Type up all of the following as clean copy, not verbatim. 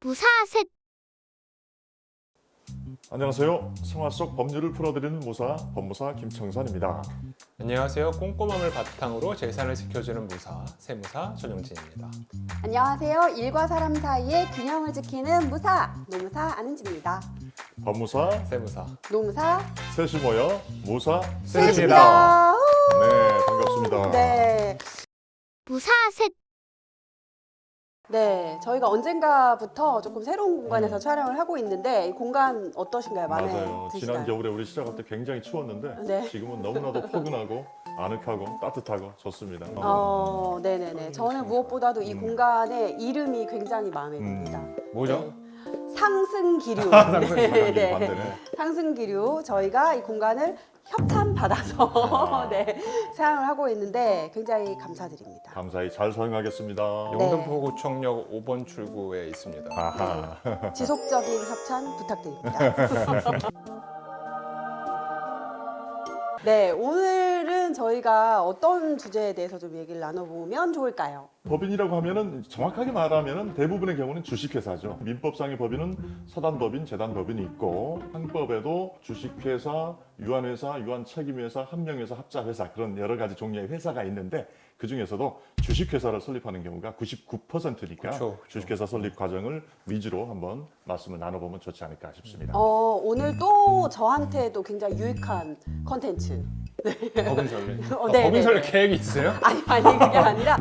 무사셋. 안녕하세요. 생활 속 법률을 풀어드리는 무사, 법무사 김청산입니다. 안녕하세요. 꼼꼼함을 바탕으로 재산을 지켜주는 무사, 세무사 전용진입니다. 안녕하세요. 일과 사람 사이의 균형을 지키는 무사, 노무사 안은지입니다. 법무사, 세무사. 노무사 셋이 모여 무사 셋입니다. 네, 반갑습니다. 네. 무사셋. 네, 저희가 언젠가부터 조금 새로운 공간에서 촬영을 하고 있는데 이 공간 어떠신가요? 마음에 맞아요. 드시나요? 지난 겨울에 우리 시작할 때 굉장히 추웠는데 네. 지금은 너무나도 포근하고 아늑하고 따뜻하고 좋습니다. 네네네. 저는 무엇보다도 이 공간의 이름이 굉장히 마음에 듭니다. 뭐죠? 네. 상승기류. 상승기류 네. 반대네. 상승기류. 저희가 이 공간을 협찬받아서 네, 사용을 하고 있는데 굉장히 감사드립니다. 감사히 잘 사용하겠습니다. 네. 영등포구청역 5번 출구에 있습니다. 아하. 지속적인 협찬 부탁드립니다. 네, 오늘은 저희가 어떤 주제에 대해서 좀 얘기를 나눠보면 좋을까요? 법인이라고 하면은 정확하게 말하면은 대부분의 경우는 주식회사죠. 민법상의 법인은 사단법인, 재단법인이 있고 항법에도 주식회사, 유한회사, 유한책임회사, 합명회사, 합자회사 그런 여러 가지 종류의 회사가 있는데 그 중에서도 주식회사를 설립하는 경우가 99%니까 그쵸. 주식회사 설립 과정을 위주로 한번 말씀을 나눠보면 좋지 않을까 싶습니다. 오늘 또 저한테도 굉장히 유익한 컨텐츠. 법인 설립. 네, 법인 네, 설립 네. 계획이 있으세요? 아니 그게 아니라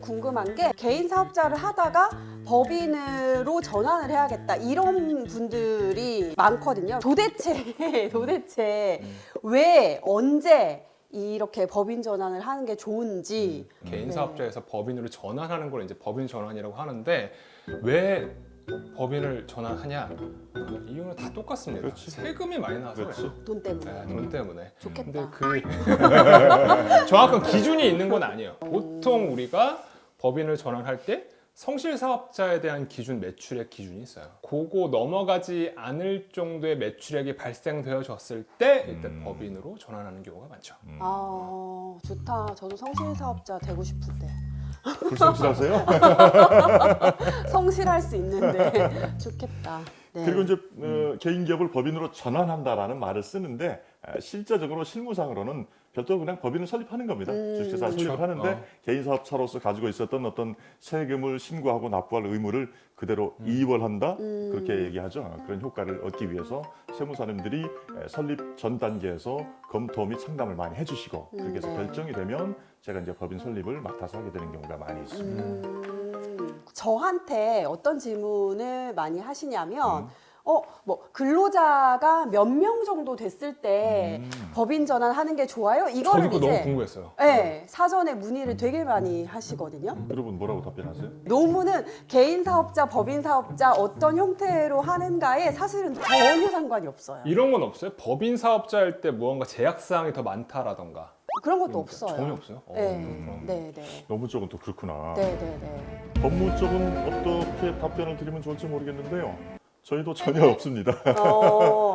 궁금한 게 개인 사업자를 하다가 법인으로 전환을 해야겠다 이런 분들이 많거든요. 도대체 왜 언제 이렇게 법인 전환을 하는 게 좋은지. 개인 네. 사업자에서 법인으로 전환하는 걸 이제 법인 전환이라고 하는데 왜 법인을 전환하냐? 이유는 다 똑같습니다. 그렇지. 세금이 많이 나서 그렇지. 그래요. 돈 때문에. 네, 돈 때문에. 좋겠다. 근데 그 정확한 기준이 있는 건 아니에요. 보통 우리가 법인을 전환할 때 성실 사업자에 대한 기준, 매출액 기준이 있어요. 그거 넘어가지 않을 정도의 매출액이 발생되어졌을 때 일단 법인으로 전환하는 경우가 많죠. 좋다. 저도 성실 사업자 되고 싶은데. 불성실하세요? 성실할 수 있는데 좋겠다. 네. 그리고 이제 개인 기업을 법인으로 전환한다라는 말을 쓰는데 실제적으로 실무상으로는 별도로 그냥 법인을 설립하는 겁니다. 주식회사 그렇죠. 설립을 하는데 개인 사업자로서 가지고 있었던 어떤 세금을 신고하고 납부할 의무를 그대로 이월한다 그렇게 얘기하죠. 그런 효과를 얻기 위해서 세무사님들이 설립 전 단계에서 검토 및 상담을 많이 해주시고 그렇게 해서 네. 결정이 되면 제가 이제 법인 설립을 맡아서 하게 되는 경우가 많이 있습니다. 저한테 어떤 질문을 많이 하시냐면 근로자가 몇 명 정도 됐을 때 법인 전환하는 게 좋아요? 저도 이거를 그거 너무 이제 궁금했어요. 네, 사전에 문의를 되게 많이 하시거든요. 여러분 뭐라고 답변하세요? 노무는 개인 사업자, 법인 사업자 어떤 형태로 하는가에 사실은 전혀 상관이 없어요. 이런 건 없어요? 법인 사업자일 때 무언가 제약사항이 더 많다라던가 그런 것도 없어요. 전혀 없어요? 네, 네, 네, 법무 쪽은 또 그렇구나. 네, 네, 네. 법무 쪽은 어떻게 답변을 드리면 좋을지 모르겠는데요. 저희도 전혀 없습니다.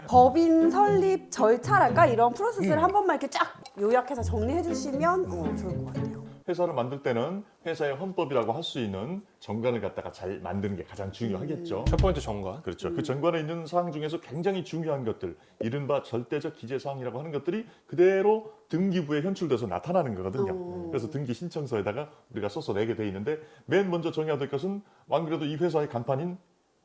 법인 설립 절차랄까 이런 프로세스를 한 번만 이렇게 쫙 요약해서 정리해 주시면 좋을 것 같아요. 회사를 만들 때는 회사의 헌법이라고 할 수 있는 정관을 갖다가 잘 만드는 게 가장 중요하겠죠. 첫 번째 정관. 그렇죠. 그 정관에 있는 사항 중에서 굉장히 중요한 것들, 이른바 절대적 기재사항이라고 하는 것들이 그대로 등기부에 현출돼서 나타나는 거거든요. 그래서 등기 신청서에다가 우리가 써서 내게 돼 있는데 맨 먼저 정해야 될 것은 안 그래도 이 회사의 간판인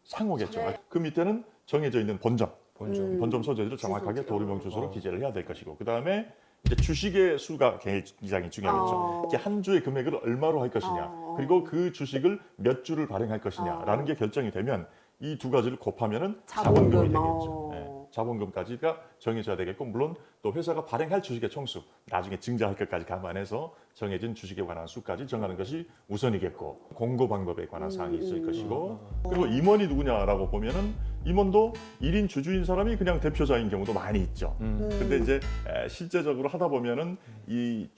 상호겠죠. 네. 그 밑에는 정해져 있는 본점. 본점. 소재지를 정확하게 주소지요. 도류명 주소로 기재를 해야 될 것이고 그 다음에 이제 주식의 수가 굉장히 중요하겠죠. 이게 한 주의 금액을 얼마로 할 것이냐 그리고 그 주식을 몇 주를 발행할 것이냐라는 게 결정이 되면 이 두 가지를 곱하면은 자본금. 자본금이 되겠죠. 네, 자본금까지가 정해져야 되겠고 물론 또 회사가 발행할 주식의 총수 나중에 증자할 것까지 감안해서 정해진 주식에 관한 수까지 정하는 것이 우선이겠고 공고 방법에 관한 사항이 있을 것이고 그리고 임원이 누구냐라고 보면은 임원도 1인 주주인 사람이 그냥 대표자인 경우도 많이 있죠. 근데 이제 실제적으로 하다 보면은 이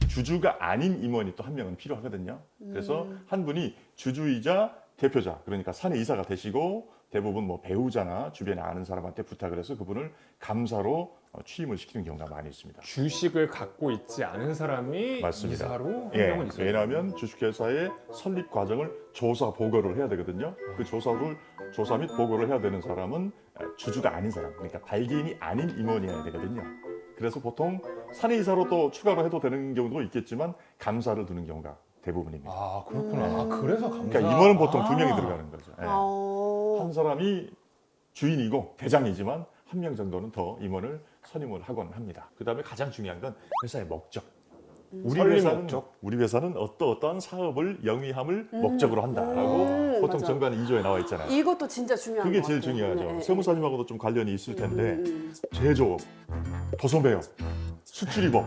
주주가 아닌 임원이 또 한 명은 필요하거든요. 그래서 한 분이 주주이자 대표자, 그러니까 사내 이사가 되시고 대부분 뭐 배우자나 주변에 아는 사람한테 부탁을 해서 그분을 감사로 취임을 시키는 경우가 많이 있습니다. 주식을 갖고 있지 않은 사람이 맞습니다. 이사로 한 예, 명은 있어요. 왜냐하면 주식회사의 설립 과정을 조사 보고를 해야 되거든요. 그 조사 및 보고를 해야 되는 사람은 주주가 아닌 사람, 그러니까 발기인이 아닌 임원이어야 되거든요. 그래서 보통 사내이사로 또 추가로 해도 되는 경우도 있겠지만 감사를 두는 경우가 대부분입니다. 아 그렇구나. 아, 그래서 감사. 그러니까 임원은 보통 2명이 들어가는 거죠. 예. 어. 한 사람이 주인이고 대장이지만 한 명 정도는 더 임원을 선임을 하곤 합니다. 그다음에 가장 중요한 건 회사의 목적. 설립 목적? 우리 회사는 어떠한 사업을 영위함을 목적으로 한다라고 보통 맞아. 정관 2조에 나와 있잖아요. 이것도 진짜 중요한 그게 것 제일 같아요. 중요하죠. 네. 세무사님하고도 좀 관련이 있을 텐데 음. 제조업, 도소매업, 수출입업,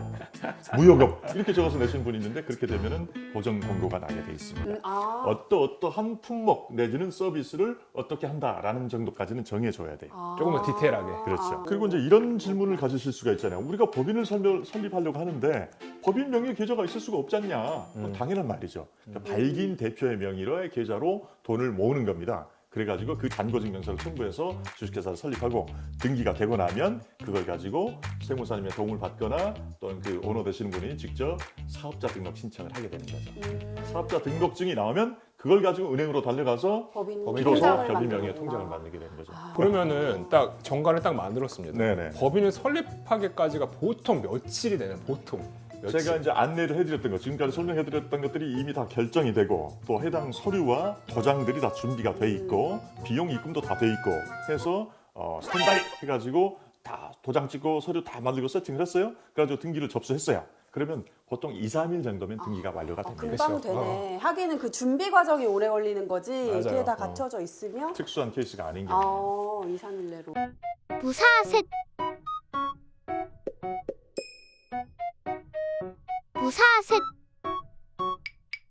무역업 이렇게 적어서 내시는 분이 있는데 그렇게 되면은 고정 공고가 나게 돼 있습니다. 아. 어떠한 품목 내지는 서비스를 어떻게 한다라는 정도까지는 정해줘야 돼요. 조금 더 디테일하게. 그렇죠. 그리고 이제 이런 질문을 가지실 수가 있잖아요. 우리가 법인을 설립하려고 하는데 법인 명의 계좌가 있을 수가 없지 않냐? 당연한 말이죠. 그러니까 발기인 대표의 명의로의 계좌로 돈을 모으는 겁니다. 그래가지고 그 잔고증명서를 첨부해서 주식회사를 설립하고 등기가 되고 나면 그걸 가지고 세무사님의 도움을 받거나 또는 그 오너 되시는 분이 직접 사업자 등록 신청을 하게 되는 거죠. 사업자 등록증이 나오면 그걸 가지고 은행으로 달려가서 법인 비로소 통장을 법인 명의의 만드는구나. 통장을 만들게 되는 거죠. 그러면은 딱 정관을 딱 만들었습니다. 네네. 법인을 설립하기까지가 보통 며칠이 되는 보통 며칠? 제가 이제 안내를 해드렸던 것, 지금까지 설명해드렸던 것들이 이미 다 결정이 되고 또 해당 서류와 도장들이 다 준비가 돼 있고 비용 입금도 다 돼 있고 해서 스탠바이 해가지고 다 도장 찍고 서류 다 만들고 세팅을 했어요. 그래가지고 등기를 접수했어요. 그러면 보통 2, 3일 정도면 등기가 완료가 됩니다. 금방 되네. 하기는 그 준비 과정이 오래 걸리는 거지. 맞아요. 그게 다 갖춰져 있으면 특수한 케이스가 아닌 경우. 2, 3일 내로. 무사셋 무사셋